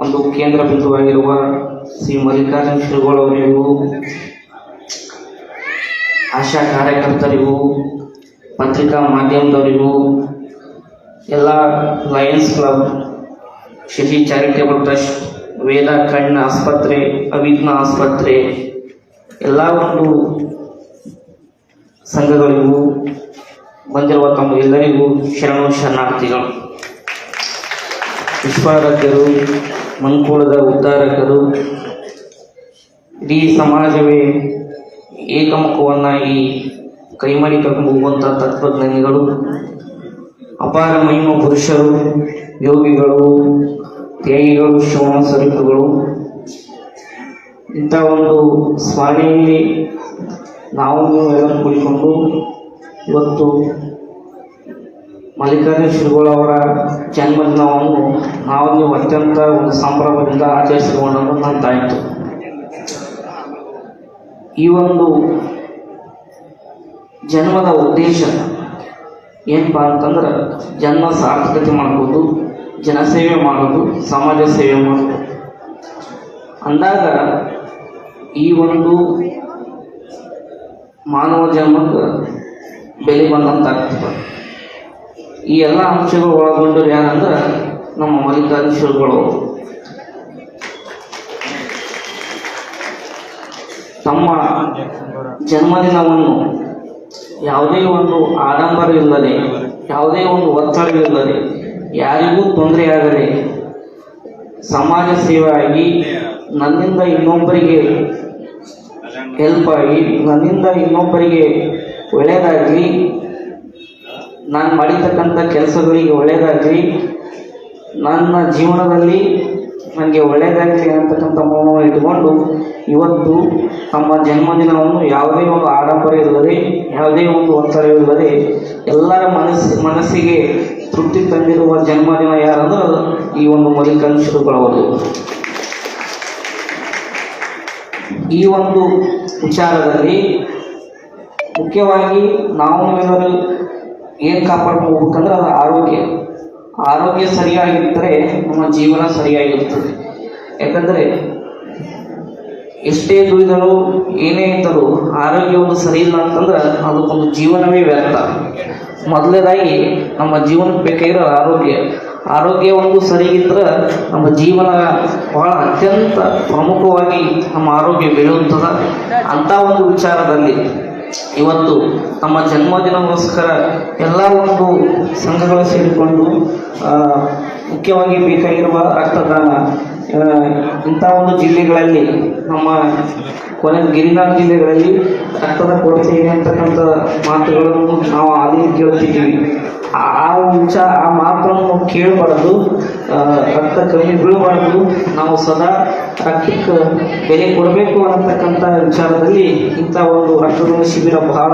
ಒಂದು ಕೇಂದ್ರ ಬಿಂದುವಾಗಿರುವ ಶ್ರೀ ಮಲ್ಲಿಕಾರ್ಜುನ ಶ್ರೀಗಳವರಿಗೂ, ಆಶಾ ಕಾರ್ಯಕರ್ತರಿಗೂ, ಪತ್ರಿಕಾ ಮಾಧ್ಯಮದವರಿಗೂ, ಎಲ್ಲ Lions Club, Shashi charitable trust, Veda ಕಣ್ಣ ಆಸ್ಪತ್ರೆ, ಅವಿಘ್ನ ಆಸ್ಪತ್ರೆ, ಎಲ್ಲ ಒಂದು ಸಂಘಗಳಿಗೂ ಬಂದಿರುವ ತಮ್ಮ ಎಲ್ಲರಿಗೂ ಶರಣು ಶರಣಾರ್ಥಿಗಳು. ವಿಶ್ವಾರಾಧ್ಯರು, ಮನುಕುಲದ ಉದ್ಧಾರಕರು, ಇಡೀ ಸಮಾಜವೇ ಏಕಮುಖವನ್ನಾಗಿ ಕೈಮಡಿ ಹೋಗುವಂಥ ತತ್ವಜ್ಞಾನಿಗಳು, ಅಪಾರ ಮಹಿಮ ಪುರುಷರು, ಯೋಗಿಗಳು, ತ್ಯಾಗಿಗಳು, ಶಿವನ ಸ್ವರೂಪಗಳು. ಇಂಥ ಒಂದು ಸ್ಮರಣೆಯಲ್ಲಿ ನಾವು ಎಲ್ಲ ಕೂಡಿಕೊಂಡು ಇವತ್ತು ಮಲ್ಲಿಕಾರ್ಜುನ ಶ್ರೀಗಳವರ ಜನ್ಮದಿನವನ್ನು ನಾವು ಅತ್ಯಂತ ಒಂದು ಸಂಭ್ರಮದಿಂದ ಆಚರಿಸಿಕೊಂಡಂತಾಯಿತು. ಈ ಒಂದು ಜನ್ಮದ ಉದ್ದೇಶ ಏನಪ್ಪ ಅಂತಂದ್ರೆ, ಜನ್ಮ ಸಾರ್ಥಕತೆ ಮಾಡ್ಬೋದು, ಜನಸೇವೆ ಮಾಡೋದು, ಸಮಾಜ ಸೇವೆ ಮಾಡೋದು ಅಂದಾಗ ಈ ಒಂದು ಮಾನವ ಜನ್ಮಕ್ಕೆ ಬೆಲೆ ಬಂದಂತಾಗ್ತದೆ. ಈ ಎಲ್ಲ ಅಂಶಗಳು ಒಳಗೊಂಡರು ಏನಂದ್ರೆ ನಮ್ಮ ಮಲ್ಲಿಕಾರ್ಜುನ ಶ್ರೀಗಳು ತಮ್ಮ ಜನ್ಮದಿನವನ್ನು ಯಾವುದೇ ಒಂದು ಆಡಂಬರ ಇಲ್ಲದೆ, ಯಾವುದೇ ಒಂದು ಒತ್ತಡವಿಲ್ಲದೆ, ಯಾರಿಗೂ ತೊಂದರೆಯಾಗದೆ ಸಮಾಜ ಸೇವೆ ಆಗಿ, ನನ್ನಿಂದ ಇನ್ನೊಬ್ಬರಿಗೆ ಹೆಲ್ಪ್ ಆಗಿ, ನನ್ನಿಂದ ಇನ್ನೊಬ್ಬರಿಗೆ ಒಳ್ಳೆಯದಾಗಲಿ, ನಾನು ಮಾಡಿರ್ತಕ್ಕಂಥ ಕೆಲಸಗಳಿಗೆ ಒಳ್ಳೆಯದಾಗಲಿ, ನನ್ನ ಜೀವನದಲ್ಲಿ ನನಗೆ ಒಳ್ಳೆಯದಾಗಲಿ ಅಂತಕ್ಕಂಥ ಮೌನವನ್ನು ಇಟ್ಟುಕೊಂಡು ಇವತ್ತು ತಮ್ಮ ಜನ್ಮದಿನವನ್ನು ಯಾವುದೇ ಒಂದು ಆಡಂಬರ ಇಲ್ಲದೆ, ಯಾವುದೇ ಒಂದು ಒತ್ತಡವಿಲ್ಲದೆ ಎಲ್ಲರ ಮನಸ್ಸಿಗೆ ತೃಪ್ತಿ ತಂದಿರುವ ಜನ್ಮದಿನ ಯಾರಂದ್ರೆ ಈ ಒಂದು ಮಲ್ಲಿಕಾರ್ಜುನ ಶ್ರೀಗಳವರು. ಈ ಒಂದು ವಿಚಾರದಲ್ಲಿ ಮುಖ್ಯವಾಗಿ ನಾವು ಎಲ್ಲರೂ ಏನು ಕಾಪಾಡ್ಕೊಂಡು ಹೋಗ್ಬೇಕಂದ್ರೆ ಅದು ಆರೋಗ್ಯ ಸರಿಯಾಗಿದ್ದರೆ ನಮ್ಮ ಜೀವನ ಸರಿಯಾಗಿರ್ತದೆ. ಯಾಕಂದರೆ ಎಷ್ಟೇ ದುಡಿದರೂ ಏನೇ ಇದ್ದರೂ ಆರೋಗ್ಯ ಒಂದು ಸರಿ ಇಲ್ಲ ಅಂತಂದ್ರೆ ಅದಕ್ಕೊಂದು ಜೀವನವೇ ವ್ಯರ್ಥ. ಮೊದಲನೇದಾಗಿ ನಮ್ಮ ಜೀವನಕ್ಕೆ ಬೇಕಾಗಿರೋ ಆರೋಗ್ಯ ಒಂದು ಸರಿಗಿದ್ರೆ ನಮ್ಮ ಜೀವನ ಬಹಳ ಅತ್ಯಂತ ಪ್ರಮುಖವಾಗಿ ನಮ್ಮ ಆರೋಗ್ಯ ಬೆಳೆಯುತ್ತದೆ. ಅಂಥ ಒಂದು ವಿಚಾರದಲ್ಲಿ ಇವತ್ತು ನಮ್ಮ ಜನ್ಮದಿನಕ್ಕೋಸ್ಕರ ಎಲ್ಲ ಒಂದು ಸಂಘಗಳು ಸೇರಿಕೊಂಡು ಮುಖ್ಯವಾಗಿ ಬೇಕಾಗಿರುವ ರಕ್ತದಾನ ಇಂಥ ಒಂದು ಜಿಲ್ಲೆಗಳಲ್ಲಿ, ನಮ್ಮ ಗಿರಿನಾಥ ಜಿಲ್ಲೆಗಳಲ್ಲಿ ರಕ್ತದ ಕೊರತೆ ಇದೆ ಅಂತಕ್ಕಂಥ ಮಾತುಗಳನ್ನು ನಾವು ಅಲ್ಲಿ ಕೇಳ್ತಿದ್ದೀವಿ. ಆ ಮಾತನ್ನು ಕೇಳಬಾರ್ದು, ರಕ್ತ ಕಮ್ಮಿ ಬೀಳಬಾರ್ದು, ನಾವು ಸದಾ ರಕ್ತಕ್ಕೆ ಬೆಲೆ ಕೊಡಬೇಕು ಅನ್ನತಕ್ಕಂಥ ವಿಚಾರದಲ್ಲಿ ಇಂಥ ಒಂದು ರಕ್ತದಾನ ಶಿಬಿರ ಬಹಳ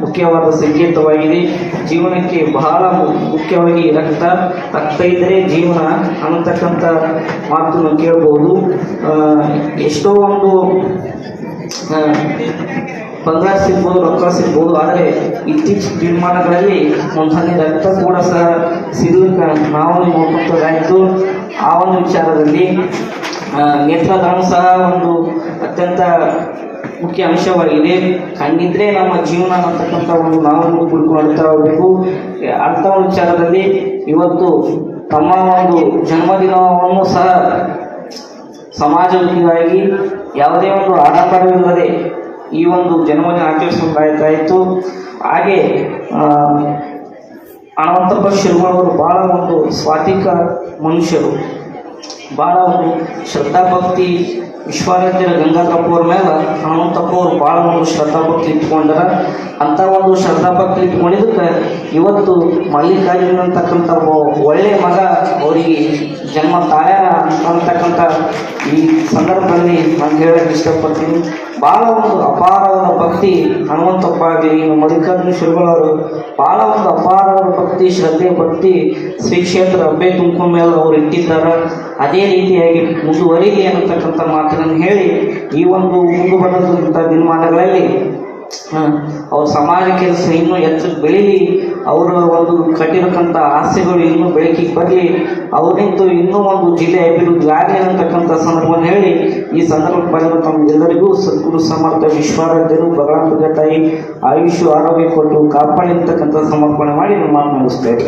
ಮುಖ್ಯವಾದ ಸಂಕೇತವಾಗಿದೆ. ಜೀವನಕ್ಕೆ ಬಹಳ ಮುಖ್ಯವಾಗಿ ರಕ್ತ ಇದ್ದರೆ ಜೀವನ ಅನ್ನತಕ್ಕಂಥ ಮಾತನ್ನು ಕೇಳಬಹುದು. ಎಷ್ಟೋ ಒಂದು ಬಂಗಾರ ಸಿಗ್ಬೋದು, ರೊಕ್ಕ ಸಿಗ್ಬೋದು, ಆದರೆ ಇತ್ತೀಚಿನ ದಿನಮಾನಗಳಲ್ಲಿ ಒಂದ್ಸಲ ರಕ್ತ ಕೂಡ ಸಹ ಸಿಗಲಿಕ್ಕೆ ನಾವು ನೋಡ್ಕೊಂಡಾಯಿತು. ಆ ಒಂದು ವಿಚಾರದಲ್ಲಿ ನೇತ್ರದಾನ ಸಹ ಒಂದು ಅತ್ಯಂತ ಮುಖ್ಯ ಅಂಶವಾಗಿದೆ. ಹಂಗಿದ್ರೆ ನಮ್ಮ ಜೀವನ ಅಂತಕ್ಕಂಥ ಒಂದು ನಾವು ಕುಡ್ಕೊಳ್ತಾ ಹೋಗಬೇಕು. ಅಂಥ ಒಂದು ವಿಚಾರದಲ್ಲಿ ಇವತ್ತು ತಮ್ಮ ಒಂದು ಜನ್ಮದಿನವನ್ನು ಸಹ ಸಮಾಜಮುಖಿಯಾಗಿ ಯಾವುದೇ ಒಂದು ಆಡಂಬರವಿಲ್ಲದೆ ಈ ಒಂದು ಜನ್ಮದಿನ ಆಚರಿಸಬೇಕಾಯಿತು. ಹಾಗೆ ಹನುಮಂತಪ್ಪ ಶ್ರೀಗಳವರು ಭಾಳ ಒಂದು ಸ್ವಾತಿಕ ಮನುಷ್ಯರು, ಭಾಳ ಒಂದು ಶ್ರದ್ಧಾಭಕ್ತಿ. ವಿಶ್ವಾರಾಧ್ಯರ ಗಂಗಾಧರಪ್ಪವ್ರ ಮೇಲೆ ಹನುಮಂತಪ್ಪ ಅವರು ಭಾಳ ಒಂದು ಶ್ರದ್ಧಾಭಕ್ತಿ ಇಟ್ಕೊಂಡಾರ. ಅಂಥ ಒಂದು ಶ್ರದ್ಧಾಭಕ್ತಿ ಇಟ್ಕೊಂಡಿದ್ದಕ್ಕೆ ಇವತ್ತು ಮಲ್ಲಿಕಾರ್ಜುನ ಅಂತಕ್ಕಂಥ ಒಳ್ಳೆಯ ಮಗ ಅವರಿಗೆ ಜನ್ಮ ತಾಯ ಅಂತಕ್ಕಂಥ ಈ ಸಂದರ್ಭದಲ್ಲಿ ನಾನು ಹೇಳಕ್ಕೆ ಇಷ್ಟಪಡ್ತೀನಿ. ಭಾಳ ಒಂದು ಅಪಾರವಾದ ಭಕ್ತಿ ಹನುಮಂತಪ್ಪ ಆಗಲಿ, ಮಲ್ಲಿಕಾರ್ಜುನ ಶ್ರೀಗಳವರು ಭಾಳ ಒಂದು ಅಪಾರವಾದ ಭಕ್ತಿ, ಶ್ರದ್ಧೆ, ಭಕ್ತಿ ಶ್ರೀ ಕ್ಷೇತ್ರ ಹಬ್ಬೆ ತುಮಕೂರು ಮೇಲೆ ಅವರು ಇಟ್ಟಿದ್ದಾರೆ. ಅದೇ ರೀತಿಯಾಗಿ ಮುಂದುವರಿಲಿ ಅನ್ನತಕ್ಕಂಥ ಮಾತನ್ನು ಹೇಳಿ ಈ ಒಂದು ಮುಂದೆ ಬರೋದಂಥ ದಿನಮಾನಗಳಲ್ಲಿ ಅವ್ರ ಸಮಾಜ ಕೆಲಸ ಇನ್ನೂ ಹೆಚ್ಚು ಬೆಳೀಲಿ, ಅವರ ಒಂದು ಕಟ್ಟಿರತಕ್ಕಂಥ ಆಸೆಗಳು ಇನ್ನೂ ಬೆಳಕಿಗೆ ಬರಲಿ, ಅವರಿಂದು ಇನ್ನೂ ಒಂದು ಜಿಲ್ಲೆ ಅಭಿವೃದ್ಧಿ ಆಗಲಿ ಅಂತಕ್ಕಂಥ ಸಂದರ್ಭವನ್ನು ಹೇಳಿ ಈ ಸಂದರ್ಭದಲ್ಲಿ ತಮ್ಮೆಲ್ಲರಿಗೂ ಸದ್ಗುರು ಸಮರ್ಥ ವಿಶ್ವಾರಾಧ್ಯರು ಭಗವಂತ ತಾಯಿ ಆಯುಷ್ಯ ಆರೋಗ್ಯ ಕೊಟ್ಟು ಕಾಪಾಡಿ ಅಂತಕ್ಕಂಥ ಸಮರ್ಪಣೆ ಮಾಡಿ ನಾನು ಮಾತು ಮುಗಿಸ್ತೇವೆ.